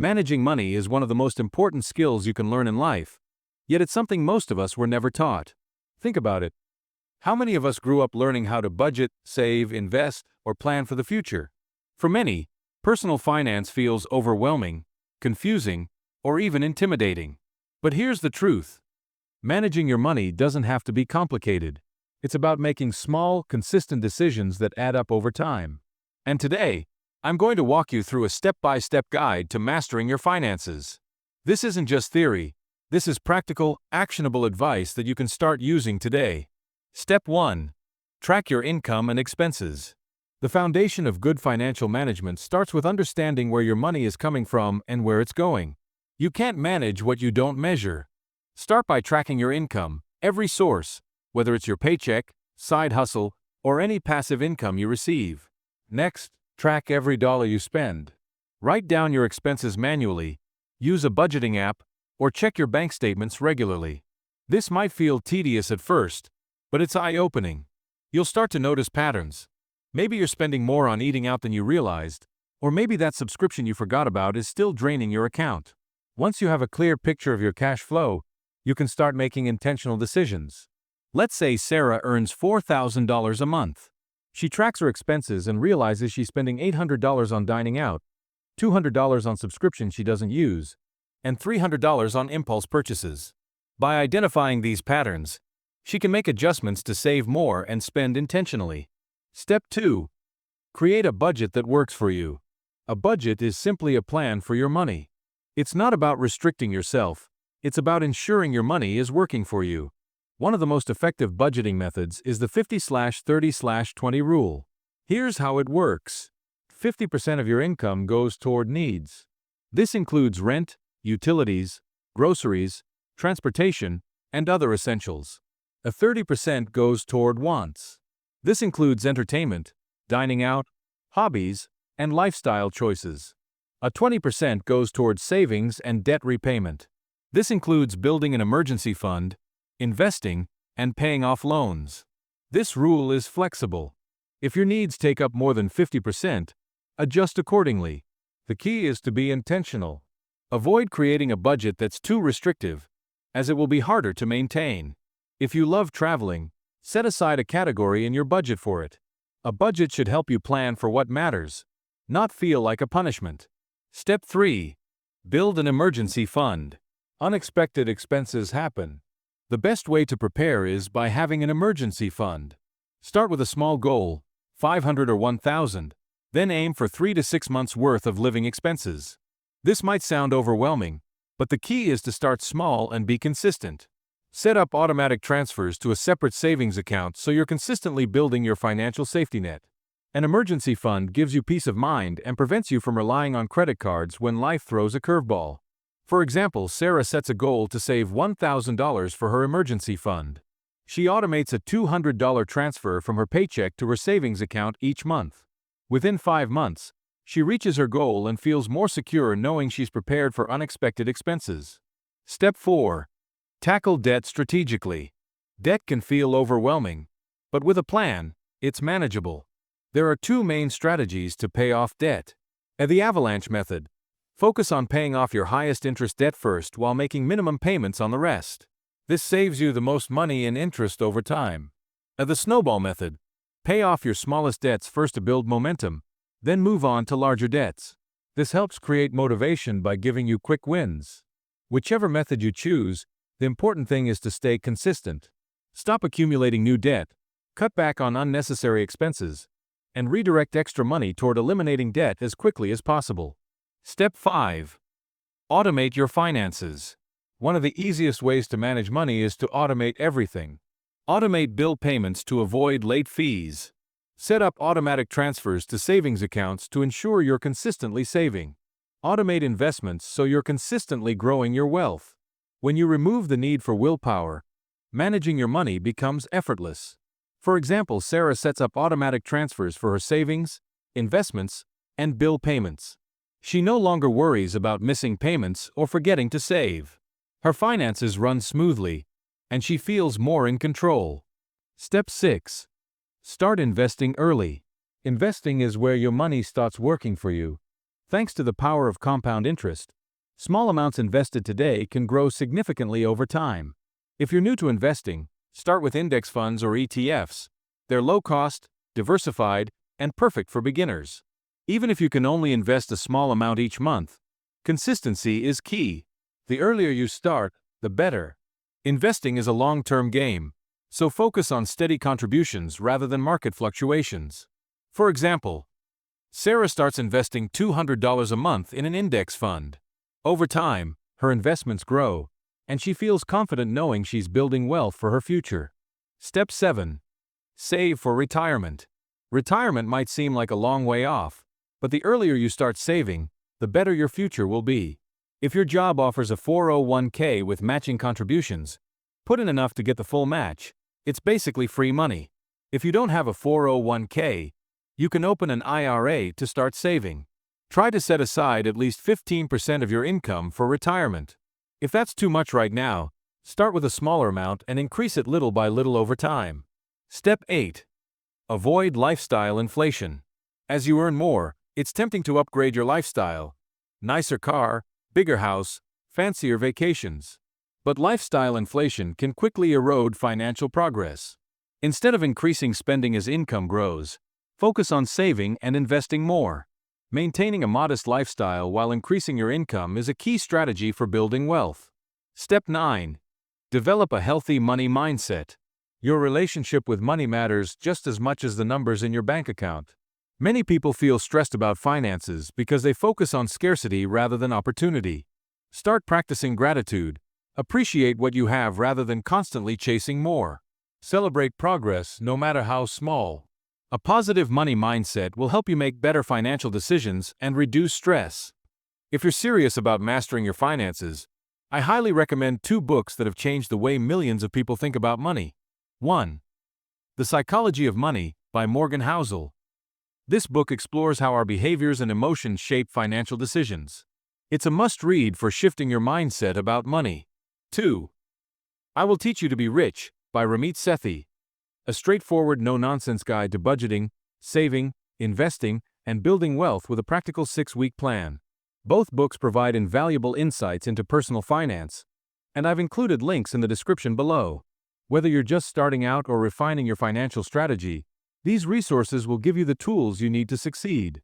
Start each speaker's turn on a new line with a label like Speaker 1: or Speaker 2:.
Speaker 1: Managing money is one of the most important skills you can learn in life, yet it's something most of us were never taught. Think about it. How many of us grew up learning how to budget, save, invest, or plan for the future? For many, personal finance feels overwhelming, confusing, or even intimidating. But here's the truth. Managing your money doesn't have to be complicated. It's about making small, consistent decisions that add up over time. And today, I'm going to walk you through a step-by-step guide to mastering your finances. This isn't just theory. This is practical, actionable advice that you can start using today. Step 1. Track your income and expenses. The foundation of good financial management starts with understanding where your money is coming from and where it's going. You can't manage what you don't measure. Start by tracking your income, every source, whether it's your paycheck, side hustle, or any passive income you receive. Next, track every dollar you spend. Write down your expenses manually, use a budgeting app, or check your bank statements regularly. This might feel tedious at first, but it's eye-opening. You'll start to notice patterns. Maybe you're spending more on eating out than you realized, or maybe that subscription you forgot about is still draining your account. Once you have a clear picture of your cash flow, you can start making intentional decisions. Let's say Sarah earns $4,000 a month. She tracks her expenses and realizes she's spending $800 on dining out, $200 on subscriptions she doesn't use, and $300 on impulse purchases. By identifying these patterns, she can make adjustments to save more and spend intentionally. Step 2. Create a budget that works for you. A budget is simply a plan for your money. It's not about restricting yourself. It's about ensuring your money is working for you. One of the most effective budgeting methods is the 50/30/20 rule. Here's how it works. 50% of your income goes toward needs. This includes rent, utilities, groceries, transportation, and other essentials. A 30% goes toward wants. This includes entertainment, dining out, hobbies, and lifestyle choices. A 20% goes towards savings and debt repayment. This includes building an emergency fund, investing, and paying off loans. This rule is flexible. If your needs take up more than 50%, adjust accordingly. The key is to be intentional. Avoid creating a budget that's too restrictive, as it will be harder to maintain. If you love traveling, set aside a category in your budget for it. A budget should help you plan for what matters, not feel like a punishment. Step 3. Build an emergency fund. Unexpected expenses happen. The best way to prepare is by having an emergency fund. Start with a small goal, 500 or 1,000, then aim for 3 to 6 months' worth of living expenses. This might sound overwhelming, but the key is to start small and be consistent. Set up automatic transfers to a separate savings account so you're consistently building your financial safety net. An emergency fund gives you peace of mind and prevents you from relying on credit cards when life throws a curveball. For example, Sarah sets a goal to save $1,000 for her emergency fund. She automates a $200 transfer from her paycheck to her savings account each month. Within 5 months, she reaches her goal and feels more secure knowing she's prepared for unexpected expenses. Step 4. Tackle debt strategically. Debt can feel overwhelming, but with a plan, it's manageable. There are 2 main strategies to pay off debt. The Avalanche method. Focus on paying off your highest interest debt first while making minimum payments on the rest. This saves you the most money in interest over time. The Snowball method. Pay off your smallest debts first to build momentum, then move on to larger debts. This helps create motivation by giving you quick wins. Whichever method you choose, the important thing is to stay consistent. Stop accumulating new debt, cut back on unnecessary expenses, and redirect extra money toward eliminating debt as quickly as possible. Step 5. Automate your finances. One of the easiest ways to manage money is to automate everything. Automate bill payments to avoid late fees. Set up automatic transfers to savings accounts to ensure you're consistently saving. Automate investments so you're consistently growing your wealth. When you remove the need for willpower, managing your money becomes effortless. For example, Sarah sets up automatic transfers for her savings, investments, and bill payments. She no longer worries about missing payments or forgetting to save. Her finances run smoothly, and she feels more in control. Step 6. Start investing early. Investing is where your money starts working for you. Thanks to the power of compound interest, small amounts invested today can grow significantly over time. If you're new to investing, start with index funds or ETFs. They're low cost, diversified, and perfect for beginners. Even if you can only invest a small amount each month, consistency is key. The earlier you start, the better. Investing is a long-term game, so focus on steady contributions rather than market fluctuations. For example, Sarah starts investing $200 a month in an index fund. Over time, her investments grow, and she feels confident knowing she's building wealth for her future. Step 7. Save for retirement. Retirement might seem like a long way off, but the earlier you start saving, the better your future will be. If your job offers a 401k with matching contributions, put in enough to get the full match. It's basically free money. If you don't have a 401k, you can open an IRA to start saving. Try to set aside at least 15% of your income for retirement. If that's too much right now, start with a smaller amount and increase it little by little over time. Step 8. Avoid lifestyle inflation. As you earn more, it's tempting to upgrade your lifestyle. Nicer car, bigger house, fancier vacations. But lifestyle inflation can quickly erode financial progress. Instead of increasing spending as income grows, focus on saving and investing more. Maintaining a modest lifestyle while increasing your income is a key strategy for building wealth. Step 9. Develop a healthy money mindset. Your relationship with money matters just as much as the numbers in your bank account. Many people feel stressed about finances because they focus on scarcity rather than opportunity. Start practicing gratitude. Appreciate what you have rather than constantly chasing more. Celebrate progress, no matter how small. A positive money mindset will help you make better financial decisions and reduce stress. If you're serious about mastering your finances, I highly recommend 2 books that have changed the way millions of people think about money. 1. The Psychology of Money by Morgan Housel. This book explores how our behaviors and emotions shape financial decisions. It's a must-read for shifting your mindset about money. 2. I Will Teach You to Be Rich by Ramit Sethi. A straightforward, no-nonsense guide to budgeting, saving, investing, and building wealth with a practical 6-week plan. Both books provide invaluable insights into personal finance, and I've included links in the description below. Whether you're just starting out or refining your financial strategy, these resources will give you the tools you need to succeed.